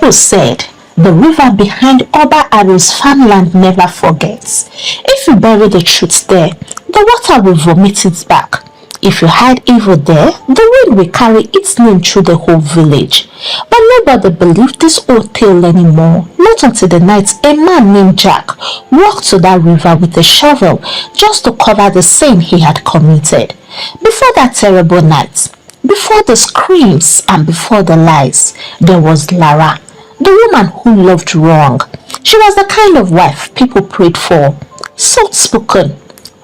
People said the river behind Oba Aru's farmland never forgets. If you bury the truth there, the water will vomit it back. If you hide evil there, the wind will carry its name through the whole village. But nobody believed this old tale anymore, not until the night a man named Jack walked to that river with a shovel just to cover the sin he had committed. Before that terrible night, before the screams and before the lies, there was Lara, the woman who loved wrong. She was the kind of wife people prayed for, soft-spoken,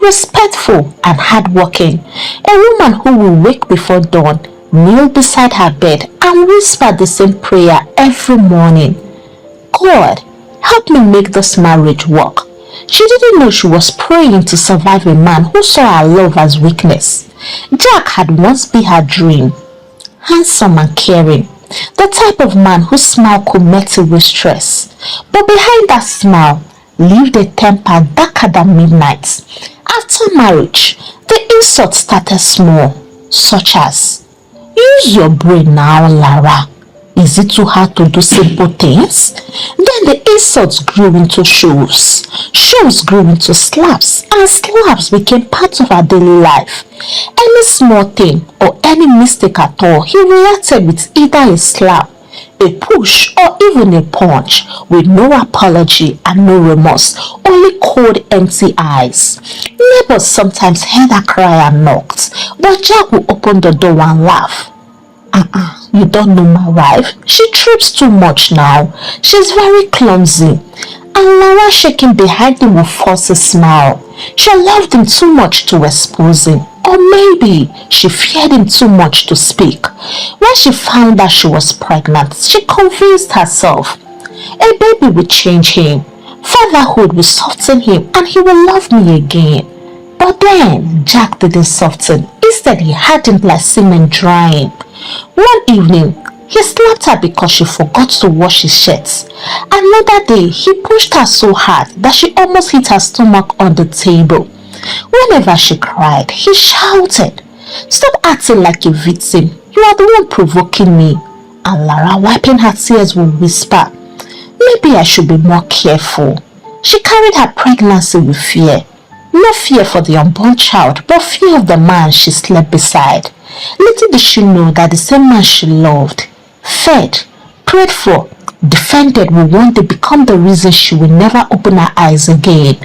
respectful and hardworking, a woman who will wake before dawn, kneel beside her bed and whisper the same prayer every morning. God, help me make this marriage work. She didn't know she was praying to survive a man who saw her love as weakness. Jack had once been her dream, handsome and caring, the type of man whose smile could melt away stress. But behind that smile lived a temper darker than midnight. After marriage, the insults started small, such as, "Use your brain now, Lara. Is it too hard to do simple things?" Then the insults grew into shows. Shows grew into slaps, and slaps became part of her daily life. Any small thing or any mistake at all, he reacted with either a slap, a push, or even a punch, with no apology and no remorse, only cold, empty eyes. Neighbors sometimes heard her cry and knocked, but Jack would open the door and laugh. You don't know my wife. She trips too much now. She's very clumsy." And Lara, shaking behind him, would force a smile. She loved him too much to expose him. Or maybe she feared him too much to speak. When she found out she was pregnant, she convinced herself, a baby would change him. Fatherhood will soften him and he will love me again. But then Jack didn't soften. Instead, he hardened like cement drying. One evening, he slapped her because she forgot to wash his shirts. Another day, he pushed her so hard that she almost hit her stomach on the table. Whenever she cried, he shouted, "Stop acting like a victim. You are the one provoking me." And Lara, wiping her tears, would whisper, "Maybe I should be more careful." She carried her pregnancy with fear. No fear for the unborn child, but fear of the man she slept beside. Little did she know that the same man she loved, fed, prayed for, defended will one day become the reason she will never open her eyes again.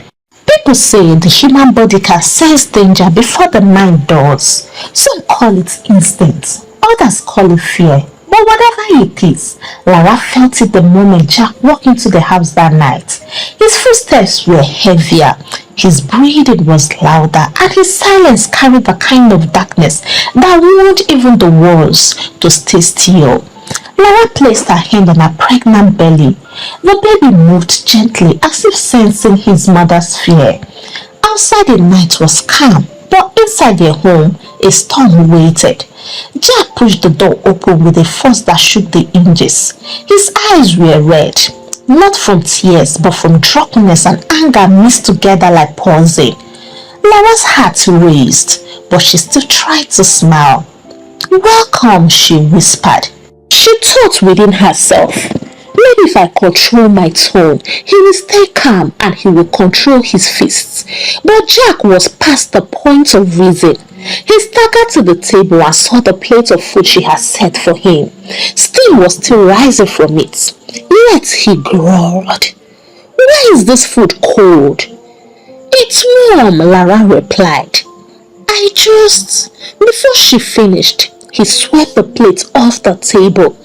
People say the human body can sense danger before the mind does. Some call it instinct, others call it fear. But whatever it is, Lara felt it the moment Jack walked into the house that night. His footsteps were heavier, his breathing was louder, and his silence carried the kind of darkness that warned even the walls to stay still. Lara placed her hand on her pregnant belly. The baby moved gently as if sensing his mother's fear. Outside the night was calm, but inside their home, a storm waited. Jack pushed the door open with a force that shook the hinges. His eyes were red, not from tears, but from drunkenness and anger mixed together like poison. Lara's heart raised, but she still tried to smile. "Welcome," she whispered. She thought within herself, maybe if I control my tone, he will stay calm and he will control his fists. But Jack was past the point of reason. He staggered to the table and saw the plate of food she had set for him. Steam was still rising from it. Yet he growled, "Why is this food cold?" "It's warm," Lara replied. Before she finished, he swept the plate off the table.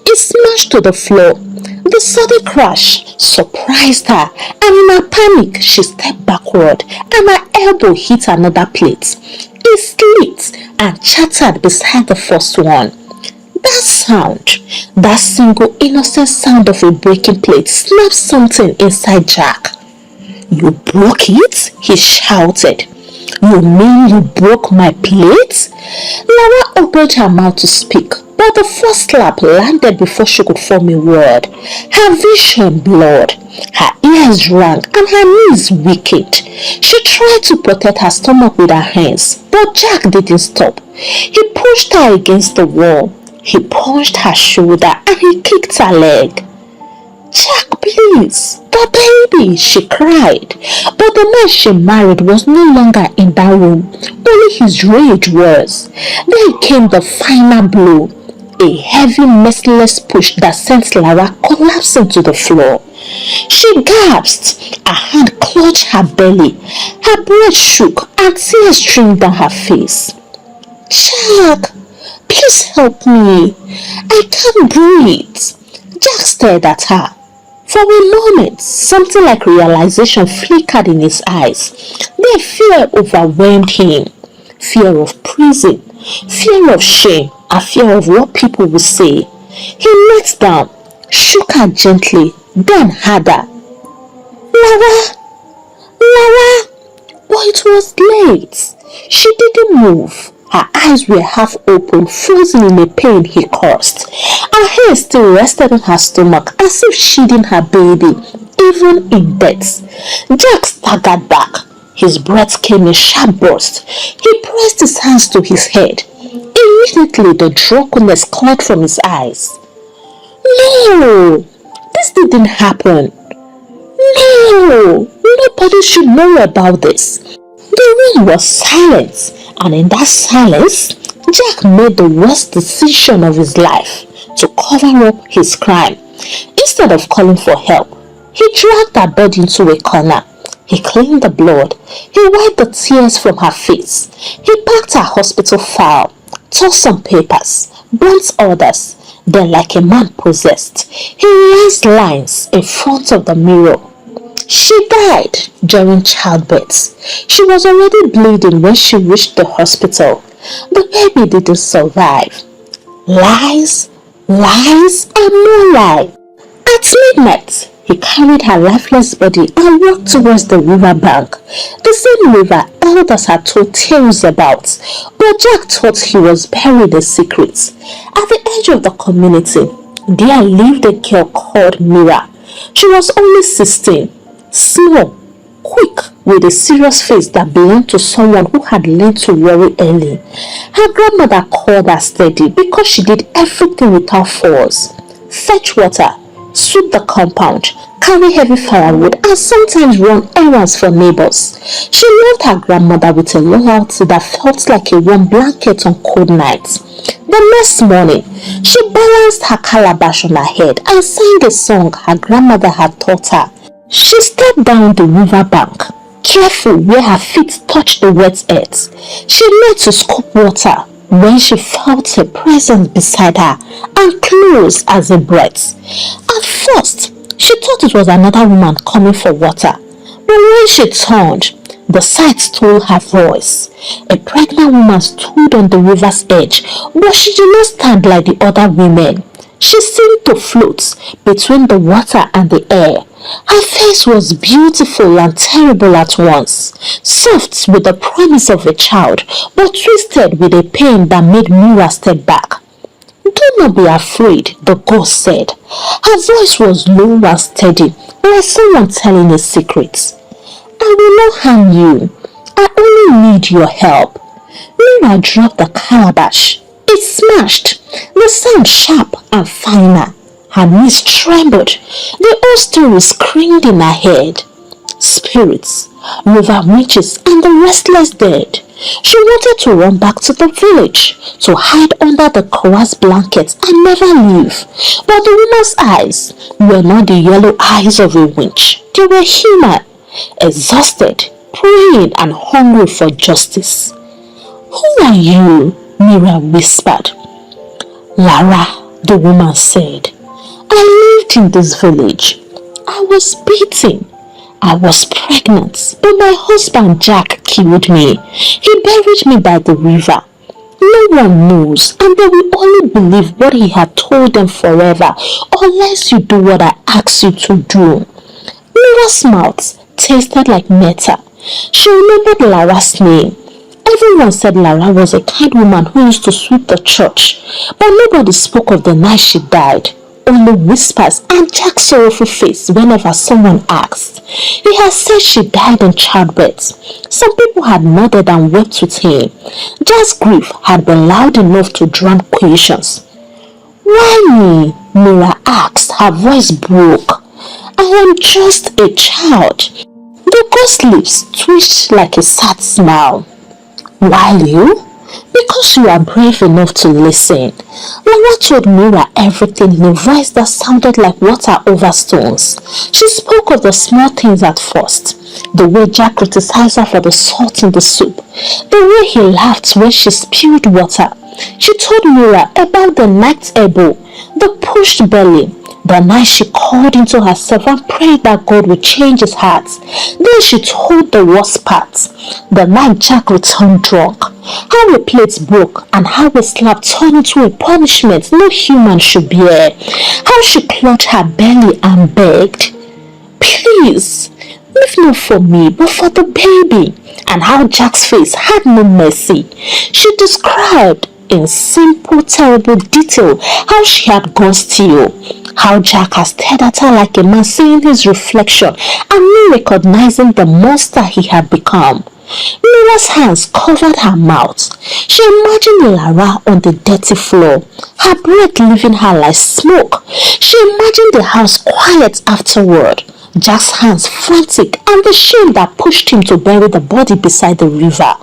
It smashed to the floor. The sudden crash surprised her, and in her panic, she stepped backward, and her elbow hit another plate. It slipped and chattered beside the first one. That sound, that single innocent sound of a breaking plate, snapped something inside Jack. "You broke it?" he shouted. "You mean you broke my plate?" Lara opened her mouth to speak, but the first slap landed before she could form a word. Her vision blurred, her ears rang, and her knees weakened. She tried to protect her stomach with her hands, but Jack didn't stop. He pushed her against the wall. He punched her shoulder and he kicked her leg. please, the baby, she cried. But the man she married was no longer in that room. Only his rage was. Then came the final blow. A heavy, merciless push that sent Lara collapsing to the floor. She gasped. Her hand clutched her belly. Her breath shook and tears streamed down her face. Jack, please help me. I can't breathe. Jack stared at her. For a moment, something like realization flickered in his eyes. Then fear overwhelmed him. Fear of prison, fear of shame, and fear of what people would say. He knelt down, shook her gently, then harder. Lara! Lara! But it was late. She didn't move. Her eyes were half open, frozen in a pain he caused. Her hand still rested on her stomach as if shielding her baby, even in death. Jack staggered back. His breath came in sharp bursts. He pressed his hands to his head. Immediately the drunkenness clouded from his eyes. No! This didn't happen. No! Nobody should know about this. The room was silent, and in that silence, Jack made the worst decision of his life to cover up his crime. Instead of calling for help, he dragged her body into a corner. He cleaned the blood. He wiped the tears from her face. He packed her hospital file, tossed some papers, burnt others. Then, like a man possessed, he erased lines in front of the mirror. She died during childbirth. She was already bleeding when she reached the hospital. The baby didn't survive. Lies, lies, and more lies. At midnight, he carried her lifeless body and walked towards the river bank, the same river elders had told tales about, but Jack thought he was buried in secret. At the edge of the community, there lived a girl called Mira. She was only 16, small, quick, with a serious face that belonged to someone who had learned to worry early. Her grandmother called her steady because she did everything without force. Fetch water, sweep the compound, carry heavy firewood, and sometimes run errands for neighbors. She loved her grandmother with a loyalty that felt like a warm blanket on cold nights. The next morning, she balanced her calabash on her head and sang a song her grandmother had taught her. She stepped down the river bank, careful where her feet touched the wet earth. She knelt to scoop water when she felt a presence beside her and close as a breath. At first, she thought it was another woman coming for water, but when she turned, the sight stole her voice. A pregnant woman stood on the river's edge, but she did not stand like the other women. She seemed to float between the water and the air. Her face was beautiful and terrible at once, soft with the promise of a child, but twisted with a pain that made Mira step back. "Do not be afraid," the ghost said. Her voice was low and steady, like someone telling a secret. "I will not harm you. I only need your help." Mira dropped the calabash. It smashed, the sound sharp and finer. Her knees trembled. The old story screamed in her head. Spirits, river witches, and the restless dead. She wanted to run back to the village, to hide under the coarse blankets and never leave. But the woman's eyes were not the yellow eyes of a witch. They were human, exhausted, praying and hungry for justice. "Who are you?" Mira whispered. "Lara," the woman said. "I lived in this village. I was beaten. I was pregnant, but my husband Jack killed me. He buried me by the river. No one knows, and they will only believe what he had told them forever, unless you do what I ask you to do." Mira's mouth tasted like metal. She remembered Lara's name. Everyone said Lara was a kind woman who used to sweep the church, but nobody spoke of the night she died. Only whispers and Jack's sorrowful face whenever someone asked. He had said she died in childbirth. Some people had nodded and wept with him. Jack's grief had been loud enough to drown questions. "Why me?" Mira asked. Her voice broke. I am just a child. The ghost lips twitched like a sad smile. While you? Because you are brave enough to listen. Lara told Mira everything in a voice that sounded like water over stones. She spoke of the small things at first. The way Jack criticized her for the salt in the soup. The way he laughed when she spilled water. She told Mira about the night elbow, the pushed belly, the night she called into herself and prayed that God would change his heart. Then she told the worst part, the night Jack returned drunk, how a plate broke and how a slap turned into a punishment no human should bear, how she clutched her belly and begged, please, if not for me but for the baby, and how Jack's face had no mercy. She described in simple, terrible detail how she had gone still, how Jack has stared at her like a man seeing his reflection and not recognizing the monster he had become. Mira's hands covered her mouth. She imagined Lara on the dirty floor, her breath leaving her like smoke. She imagined the house quiet afterward, Jack's hands frantic and the shame that pushed him to bury the body beside the river.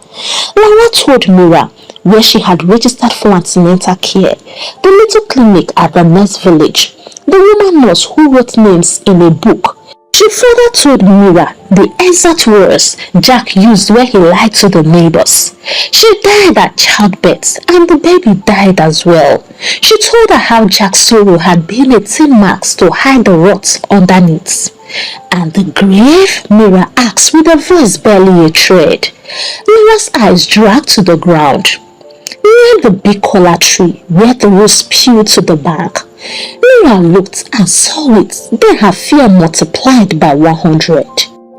Lara told Mira where she had registered for antenatal care, the little clinic at the next village, the woman nurse who wrote names in a book. She further told Mira the exact words Jack used when he lied to the neighbors. She died at childbirth and the baby died as well. She told her how Jack's sorrow had been a tin mask to hide the rots underneath. And the grave? Mira asked with a voice barely a tread. Mira's eyes dragged to the ground. Near the big kola tree where the rose spewed to the bank, Mira looked and saw it, then her fear multiplied by 100.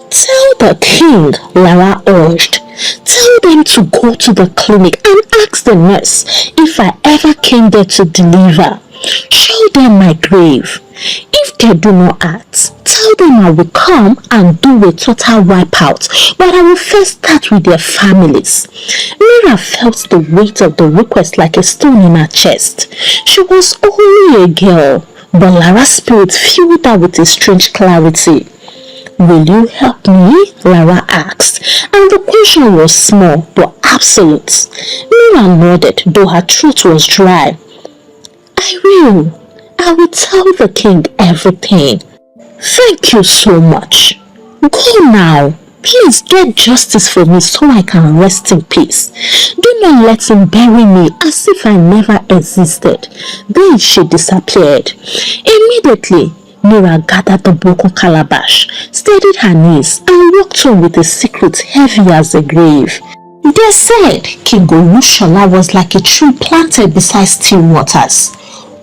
Tell the king, Lara urged. Tell them to go to the clinic and ask the nurse if I ever came there to deliver. Show them my grave. If they do not act, tell them I will come and do a total wipeout, but I will first start with their families. Mira felt the weight of the request like a stone in her chest. She was only a girl, but Lara's spirit filled her with a strange clarity. Will you help me? Lara asked, and the question was small but absolute. Mira nodded, though her throat was dry. I will. I will tell the king everything. Thank you so much. Go now. Please get justice for me so I can rest in peace. Do not let him bury me as if I never existed. Then she disappeared. Immediately, Mira gathered the broken calabash, steadied her knees, and walked on with a secret heavy as a grave. They said King Olushola was like a tree planted beside still waters.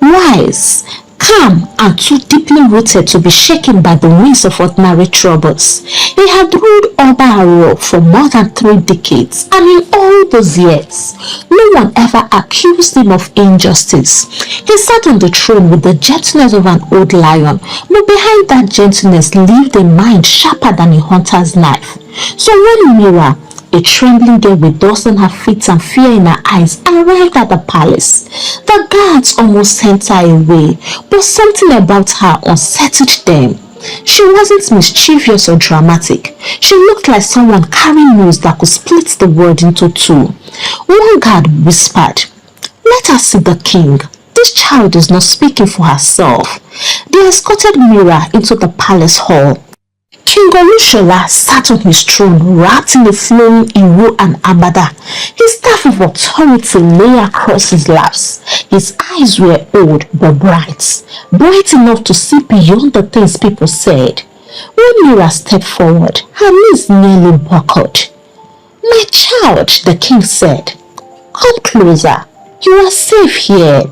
Wise, calm, and too deeply rooted to be shaken by the winds of ordinary troubles. He had ruled Oba Aro for more than 3 decades, and in all those years, no one ever accused him of injustice. He sat on the throne with the gentleness of an old lion, but behind that gentleness lived a mind sharper than a hunter's knife. So when Mira, a trembling girl with dust on her feet and fear in her eyes, arrived at the palace, the guards almost sent her away, but something about her unsettled them. She wasn't mischievous or dramatic. She looked like someone carrying news that could split the world into two. One guard whispered, "Let us see the king. This child is not speaking for herself." They escorted Mira into the palace hall. King Olushola sat on his throne, wrapped in a flowing iro and abada. His staff of authority lay across his laps. His eyes were old but bright enough to see beyond the things people said. When Mira stepped forward, her knees nearly buckled. "My child," the king said, "come closer. You are safe here."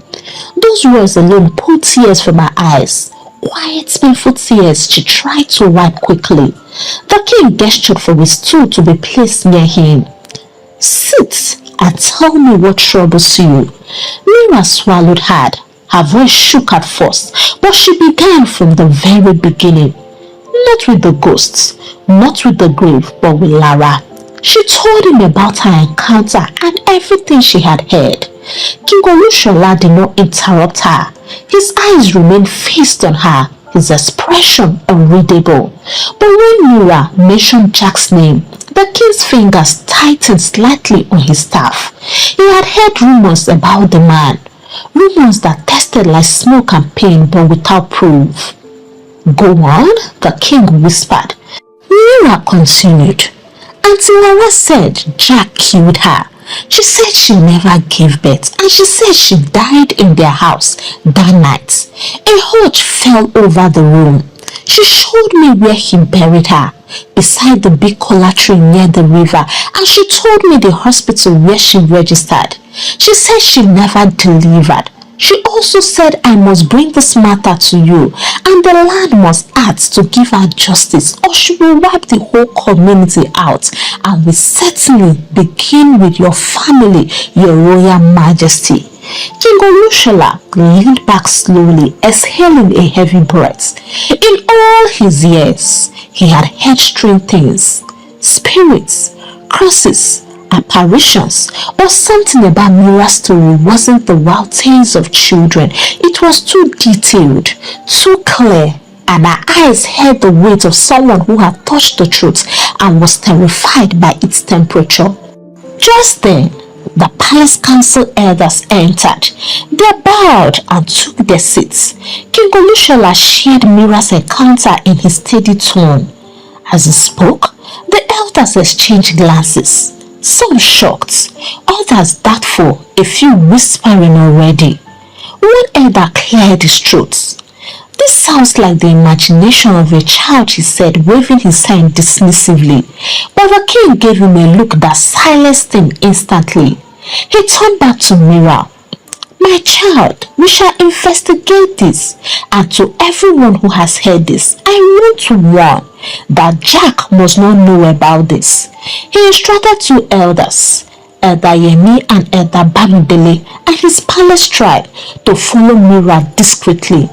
Those words alone pulled tears from her eyes. Quiet, painful tears she tried to wipe quickly. The king gestured for his stool to be placed near him. "Sit and tell me what troubles you." Mira swallowed hard. Her voice shook at first, but she began from the very beginning. Not with the ghosts, not with the grave, but with Lara. She told him about her encounter and everything she had heard. King Olushola did not interrupt her. His eyes remained fixed on her, his expression unreadable. But when Mira mentioned Jack's name, the king's fingers tightened slightly on his staff. He had heard rumors about the man, rumors that tasted like smoke and pain but without proof. Go on, the king whispered. Mira continued. Auntie Laura said Jack killed her. She said she never gave birth, and she said she died in their house that night. A hodge fell over the room. She showed me where he buried her, beside the big kola tree near the river, and she told me the hospital where she registered. She said she never delivered. She also said I must bring this matter to you, and the land must act to give her justice, or she will wipe the whole community out, and will certainly begin with your family, your royal majesty. King Olushola leaned back slowly, exhaling a heavy breath. In all his years, he had heard strange things, spirits, curses, apparitions, but something about Mira's story wasn't the wild tales of children. It was too detailed, too clear, and her eyes held the weight of someone who had touched the truth and was terrified by its temperature. Just then, the palace council elders entered. They bowed and took their seats. King Olushola shared Mira's encounter in his steady tone. As he spoke, the elders exchanged glances. Some shocked, others doubtful, a few whispering already. One elder cleared his throat. This sounds like the imagination of a child, he said, waving his hand dismissively. But the king gave him a look that silenced him instantly. He turned back to Mira. My child, we shall investigate this, and to everyone who has heard this, I want to warn that Jack must not know about this. He instructed two elders, Elder Yemi and Elder Bamidele, and his palace tribe to follow Mira discreetly.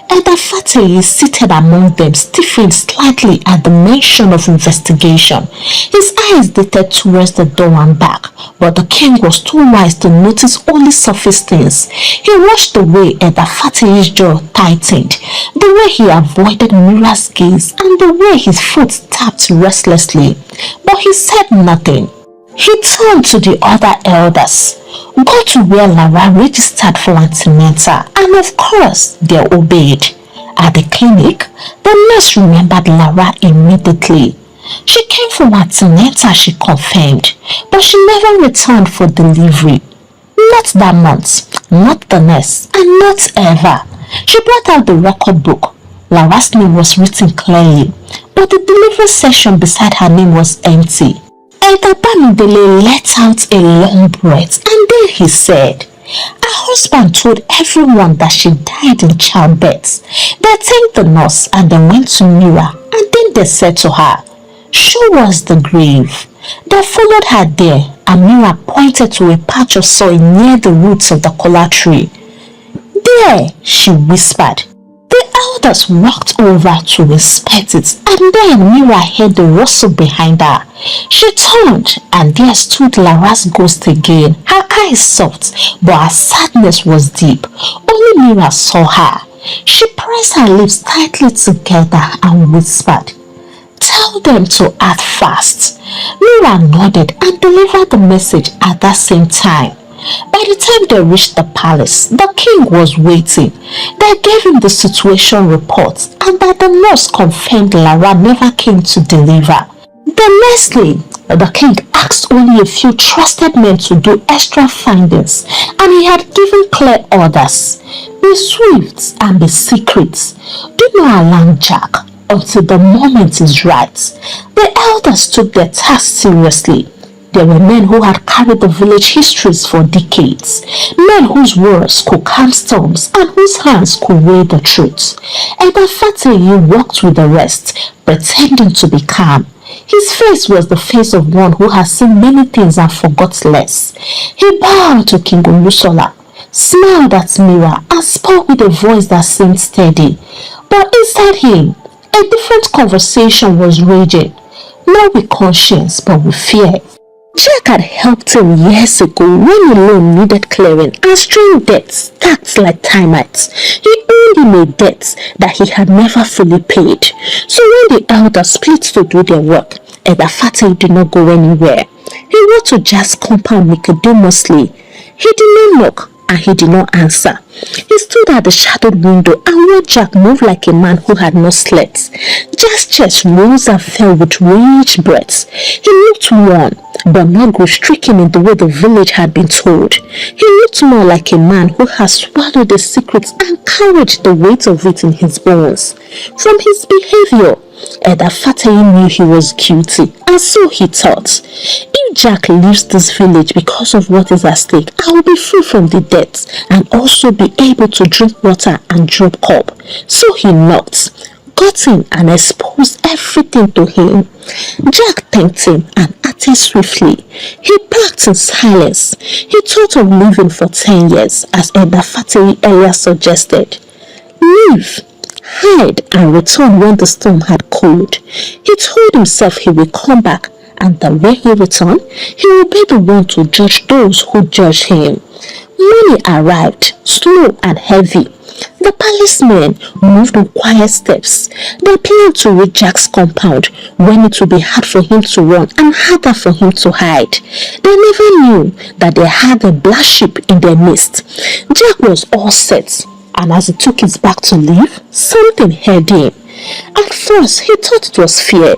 Elder Fateh is seated among them, stiffened slightly at the mention of investigation. His eyes darted towards the door and back, but the king was too wise to notice only surface things. He watched the way Elder Fateh's jaw tightened, the way he avoided Mira's gaze, and the way his foot tapped restlessly. But he said nothing. He turned to the other elders. Go to where Lara registered for antenatal, and of course they obeyed. At the clinic, the nurse remembered Lara immediately. She came from antenatal, she confirmed, but she never returned for delivery. Not that month, not the nurse, and not ever. She brought out the record book. Lara's name was written clearly, but the delivery section beside her name was empty. Elder Bamidele let out a long breath, and then he said, her husband told everyone that she died in childbirth. They thanked the nurse and then went to Mira, and then they said to her, show us the grave. They followed her there, and Mira pointed to a patch of soil near the roots of the kola tree. There, she whispered. The elders walked over to inspect it, and then Mira heard the rustle behind her. She turned, and there stood Lara's ghost again, her eyes soft, but her sadness was deep. Only Mira saw her. She pressed her lips tightly together and whispered, tell them to act fast. Mira nodded and delivered the message at that same time. By the time they reached the palace, the king was waiting. They gave him the situation report, and that the nurse confirmed Lara never came to deliver. The next day, the king asked only a few trusted men to do extra findings, and he had given clear orders. Be swift and be secret. Do not alarm Jack until the moment is right. The elders took their task seriously. There were men who had carried the village histories for decades, men whose words could calm storms and whose hands could weigh the truth. Elder Fateh walked with the rest, pretending to be calm. His face was the face of one who has seen many things and forgot less. He bowed to King Olushola, smiled at Mira, and spoke with a voice that seemed steady. But inside him, a different conversation was raging, not with conscience, but with fear. Jack had helped him years ago when a loan needed clearing and strange debts stacked like termites. He owed owed him a debt that he had never fully paid. So when the elders split to do their work, Elder Fatty did not go anywhere. He went to Jack's compound nicodemously. He did not knock and he did not answer. He stood at the shadowed window and watched Jack move like a man who had not slept. Jack's chest rose and fell with rich breaths. He looked worn, but not grief-stricken in the way the village had been told. He looked more like a man who has swallowed the secrets and carried the weight of it in his bones. From his behavior, Elder Fatty knew he was guilty, and so he thought, if Jack leaves this village because of what is at stake, I will be free from the debt and also be able to drink water and drop cup. So he knocked, got in and exposed everything to him. Jack thanked him and acted swiftly. He packed in silence. He thought of living for 10 years, as Elder Fatty earlier suggested. Leave, hide and return when the storm had cooled. He told himself he would come back, and that when he returned, he would be the one to judge those who judged him. Morning arrived, slow and heavy. The policemen moved with quiet steps. They planned to reach Jack's compound when it would be hard for him to run and harder for him to hide. They never knew that they had a black sheep in their midst. Jack was all set, and as he took his back to leave, something held him. At first, he thought it was fear.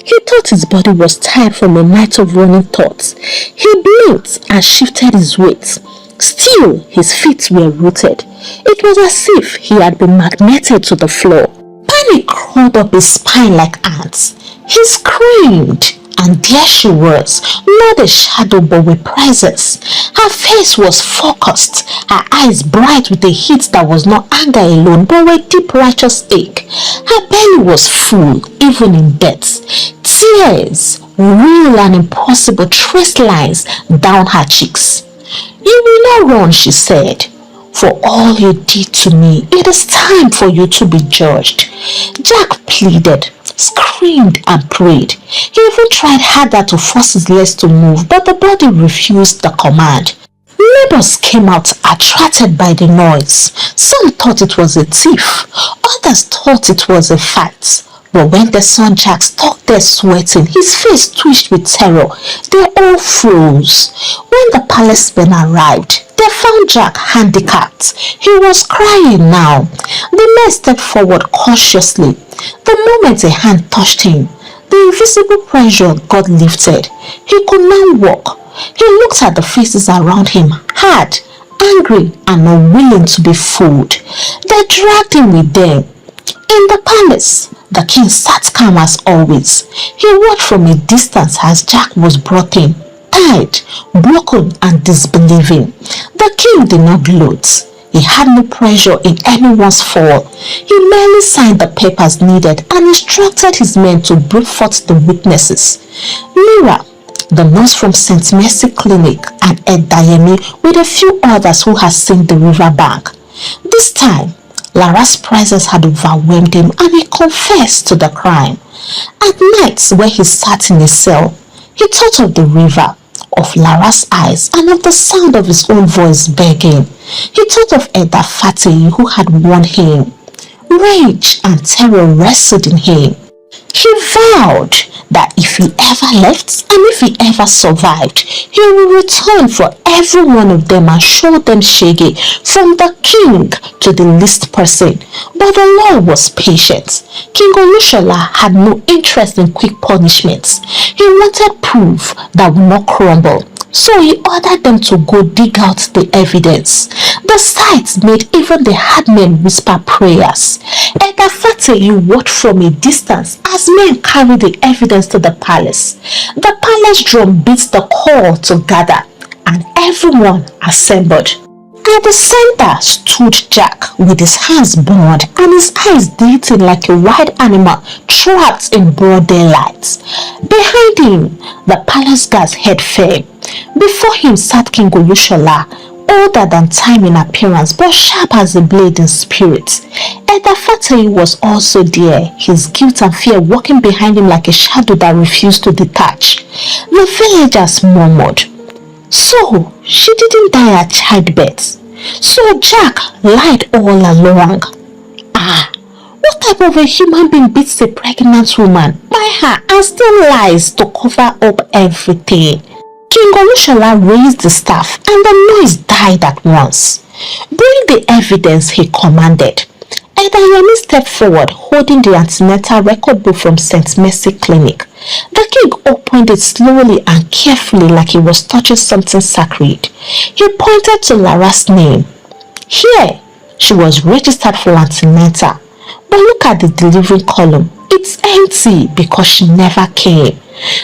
He thought his body was tired from a night of running thoughts. He blinked and shifted his weight. Still, his feet were rooted. It was as if he had been magneted to the floor. Panic crawled up his spine like ants. He screamed, and there she was, not a shadow but with presence. Her face was focused, her eyes bright with a heat that was not anger alone but with deep righteous ache. Her belly was full, even in death. Tears, real and impossible, traced lines down her cheeks. You will not run, she said. For all you did to me, it is time for you to be judged. Jack pleaded, screamed and prayed. He even tried harder to force his legs to move, but the body refused the command. Neighbors came out attracted by the noise. Some thought it was a thief, others thought it was a fight. But when they saw Jack stuck there sweating, his face twitched with terror. They all froze. When the policemen arrived, they found Jack handicapped. He was crying now. The men stepped forward cautiously. The moment a hand touched him, the invisible pressure got lifted. He could now walk. He looked at the faces around him, hard, angry, and unwilling to be fooled. They dragged him with them. In the palace, the king sat calm as always. He watched from a distance as Jack was brought in, tired, broken, and disbelieving. The king did not gloat. He had no pressure in anyone's fall. He merely signed the papers needed and instructed his men to bring forth the witnesses. Mira, the nurse from St. Mercy Clinic, and Ed Dayemi with a few others who had seen the river bank. This time, Lara's presence had overwhelmed him and he confessed to the crime. At nights when he sat in a cell, he thought of the river, of Lara's eyes, and of the sound of his own voice begging. He thought of Elder Fatty who had warned him. Rage and terror wrestled in him. He vowed that if he ever left and if he ever survived, he would return for every one of them and show them shaggy, from the king to the least person. But the Lord was patient. King Olushola had no interest in quick punishments. He wanted proof that would not crumble. So he ordered them to go dig out the evidence. The sight made even the hard men whisper prayers. Elder Fatty watched from a distance as men carried the evidence to the palace. The palace drum beat the call to gather, and everyone assembled. At the center stood Jack with his hands bound and his eyes dilating like a wild animal trapped in broad daylight. Behind him, the palace guard's head fell. Before him sat King Olushola, older than time in appearance but sharp as a blade in spirit. Elder Fatty was also there, his guilt and fear walking behind him like a shadow that refused to detach. The villagers murmured, "So, she didn't die at childbirth. So Jack lied all along." What type of a human being beats a pregnant woman by her and still lies to cover up everything? King Olushola raised the staff and the noise died at once. Bring the evidence, he commanded. Elder Yemi stepped forward, holding the antenatal record book from St. Mercy Clinic. The king opened it slowly and carefully like he was touching something sacred. He pointed to Lara's name. Here, she was registered for antenatal. But look at the delivery column. It's empty because she never came.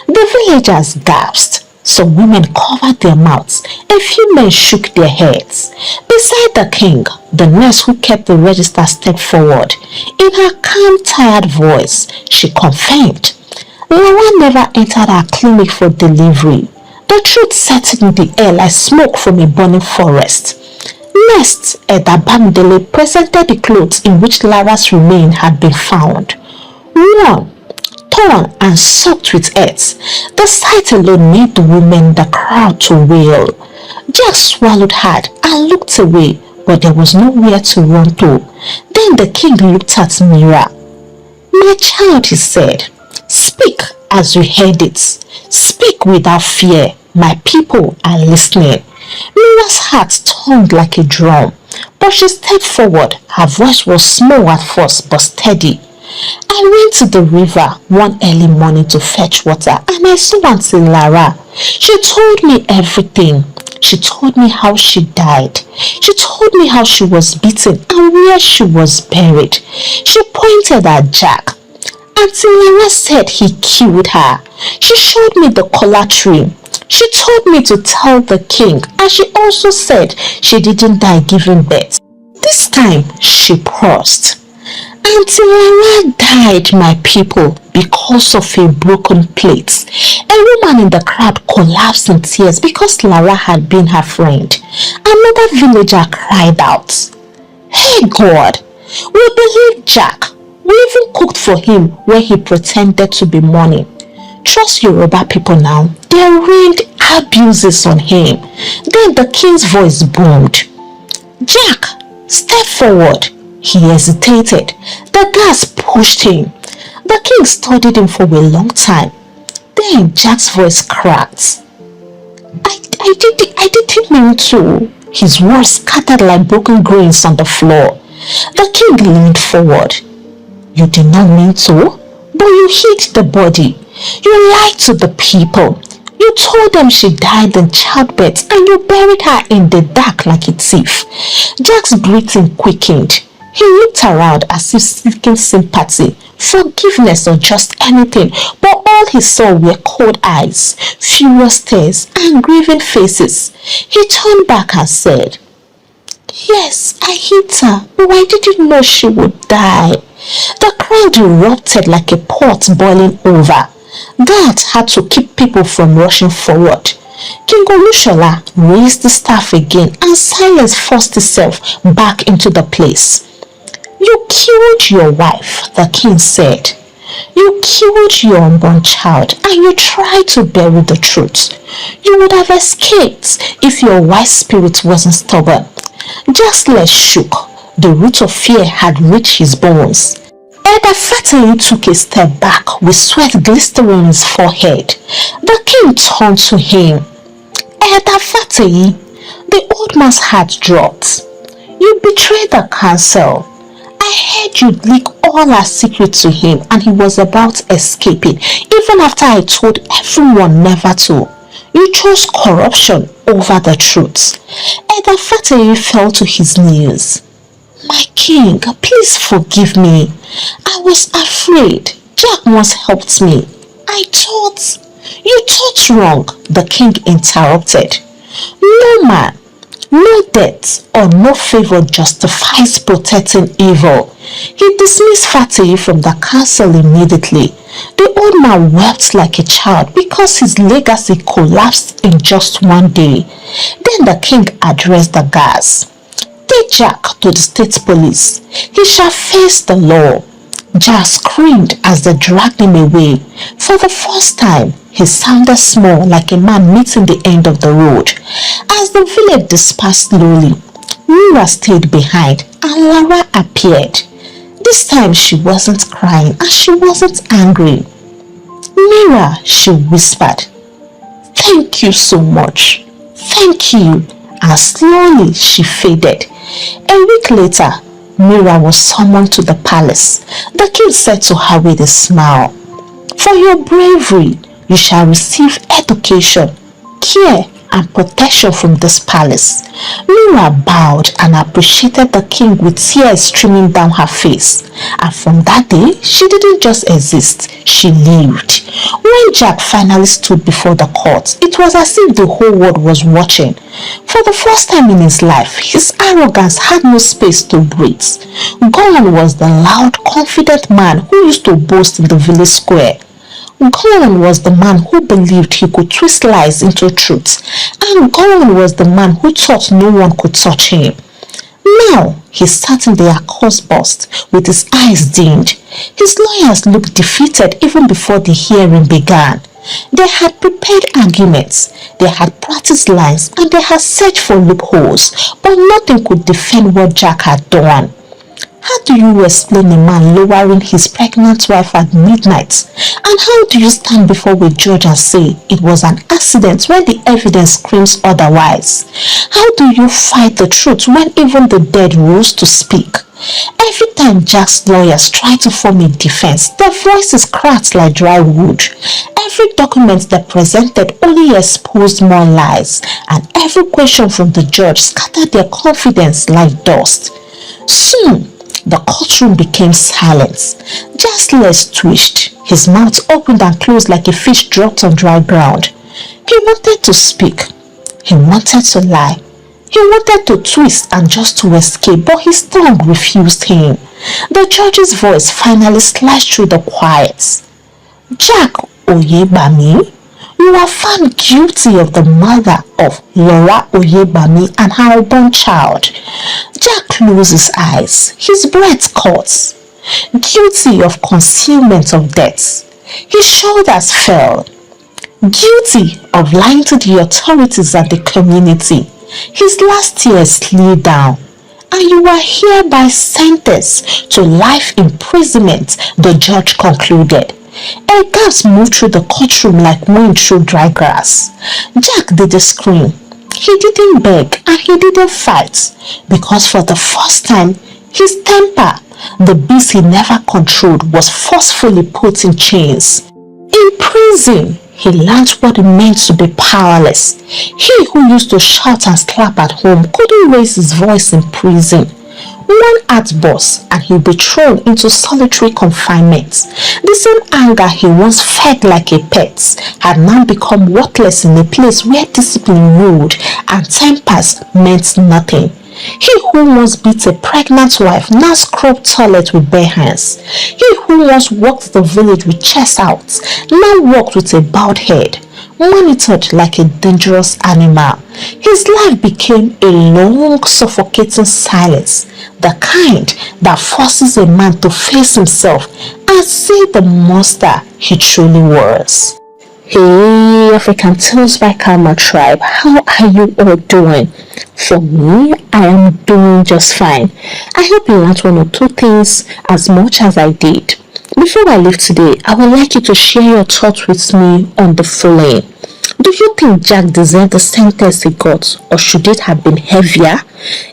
The villagers gasped. Some women covered their mouths. A few men shook their heads. Beside the king, the nurse who kept the register stepped forward. In her calm, tired voice, she confirmed. Lara never entered our clinic for delivery. The truth settled in the air like smoke from a burning forest. Next, Elder Bamidele presented the clothes in which Lara's remains had been found. Worn, torn and soaked with earth, the sight alone made the women in the crowd to wail. Jack swallowed hard and looked away, but there was nowhere to run to. Then the king looked at Mira. My child, he said, speak as you heard it. Speak without fear. My people are listening. Mira's heart turned like a drum, but she stepped forward. Her voice was small at first, but steady. I went to the river one early morning to fetch water, and I saw Auntie Lara. She told me everything. She told me how she died. She told me how she was beaten and where she was buried. She pointed at Jack. Auntie Lara said he killed her. She showed me the kola tree. She told me to tell the king, and she also said she didn't die giving birth. This time she paused. Auntie Lara died, my people, because of a broken plate. A woman in the crowd collapsed in tears because Lara had been her friend. Another villager cried out, Hey God, we believe Jack. We even cooked for him when he pretended to be mourning. Trust Yoruba people now. They rained abuses on him. Then the king's voice boomed. Jack, step forward. He hesitated. The guards pushed him. The king studied him for a long time. Then Jack's voice cracked. I didn't mean to. His words scattered like broken grains on the floor. The king leaned forward. You did not mean to, but you hid the body. You lied to the people. You told them she died in childbirth and you buried her in the dark like a thief. Jack's breathing quickened. He looked around as if seeking sympathy, forgiveness or just anything, but all he saw were cold eyes, furious stares and grieving faces. He turned back and said, Yes, I hit her, but I didn't know she would die. The crowd erupted like a pot boiling over. That had to keep people from rushing forward. King Olushola raised the staff again and silence forced itself back into the place. You killed your wife, the king said. You killed your unborn child and you tried to bury the truth. You would have escaped if your wise spirit wasn't stubborn. Jack's legs shook. The root of fear had reached his bones. Elder Fatih took a step back with sweat glistering on his forehead. The king turned to him. Elder Fatih, the old man's heart dropped. You betrayed the council. I heard you leak all our secrets to him and he was about escaping, even after I told everyone never to. You chose corruption over the truth. Elder Fatih fell to his knees. My king, please forgive me. I was afraid. Jack once helped me. You thought wrong, the king interrupted. No man, no debt or no favor justifies protecting evil. He dismissed Fatih from the castle immediately. The old man wept like a child because his legacy collapsed in just one day. Then the king addressed the guards. Take Jack to the state police. He shall face the law. Jack screamed as they dragged him away. For the first time, he sounded small like a man meeting the end of the road. As the village dispersed slowly, Mira stayed behind and Lara appeared. This time she wasn't crying and she wasn't angry. "Mira," she whispered, "thank you so much. Thank you." And slowly she faded. A week later, Mira was summoned to the palace. The king said to her with a smile, "For your bravery, you shall receive education, care, and protection from this palace." Mira bowed and appreciated the king with tears streaming down her face. And from that day, she didn't just exist, she lived. When Jack finally stood before the court, it was as if the whole world was watching. For the first time in his life, his arrogance had no space to breathe. Gone was the loud, confident man who used to boast in the village square. Gone was the man who believed he could twist lies into truth, and gone was the man who thought no one could touch him. Now he sat in the accused box with his eyes dimmed. His lawyers looked defeated even before the hearing began. They had prepared arguments, they had practiced lies, and they had searched for loopholes, but nothing could defend what Jack had done. How do you explain a man lowering his pregnant wife at midnight? And how do you stand before a judge and say it was an accident when the evidence screams otherwise? How do you fight the truth when even the dead rose to speak? Every time Jack's lawyers tried to form a defense, their voices cracked like dry wood. Every document they presented only exposed more lies, and every question from the judge scattered their confidence like dust. Soon, the courtroom became silent. Jack's legs twitched. His mouth opened and closed like a fish dropped on dry ground. He wanted to speak. He wanted to lie. He wanted to twist and just to escape, but his tongue refused him. The judge's voice finally slashed through the quiet. "Jack Oyebami, you are found guilty of the murder of Laura Oyebami and her unborn child." Jack closed his eyes. His breath caught. Guilty of concealment of death. His shoulders fell. Guilty of lying to the authorities and the community. His last tears slid down. "And you are hereby sentenced to life imprisonment," the judge concluded. A gasp moved through the courtroom like wind through dry grass. Jack didn't scream. He didn't beg and he didn't fight, because for the first time, his temper, the beast he never controlled, was forcefully put in chains. In prison, he learned what it meant to be powerless. He who used to shout and slap at home couldn't raise his voice in prison. One outburst and he'll be thrown into solitary confinement. The same anger he once fed like a pet had now become worthless in a place where discipline ruled and tempers meant nothing. He who once beat a pregnant wife now scrubbed toilet with bare hands. He who once walked the village with chest out now walked with a bowed head, monitored like a dangerous animal. His life became a long, suffocating silence, the kind that forces a man to face himself and see the monster he truly was. Hey, African Tales by Karma Tribe, how are you all doing? For me, I am doing just fine. I hope you learned one or two things as much as I did. Before I leave today, I would like you to share your thoughts with me on the following. Do you think Jack deserved the sentence he got, or should it have been heavier?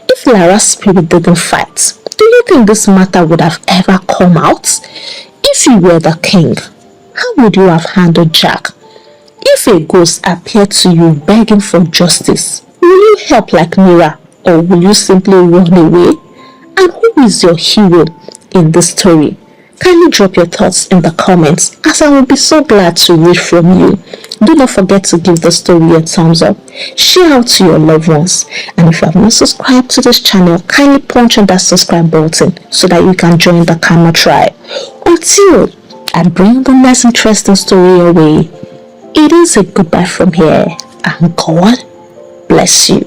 If Lara's spirit didn't fight, do you think this matter would have ever come out? If you were the king, how would you have handled Jack? If a ghost appeared to you begging for justice, will you help like Mira, or will you simply run away? And who is your hero in this story? Kindly drop your thoughts in the comments, as I will be so glad to read from you. Do not forget to give the story a thumbs up, share out to your loved ones, and if you have not subscribed to this channel, kindly punch on that subscribe button so that you can join the Karma Tribe. Until I bring the next interesting story your way, it is a goodbye from here, and God bless you.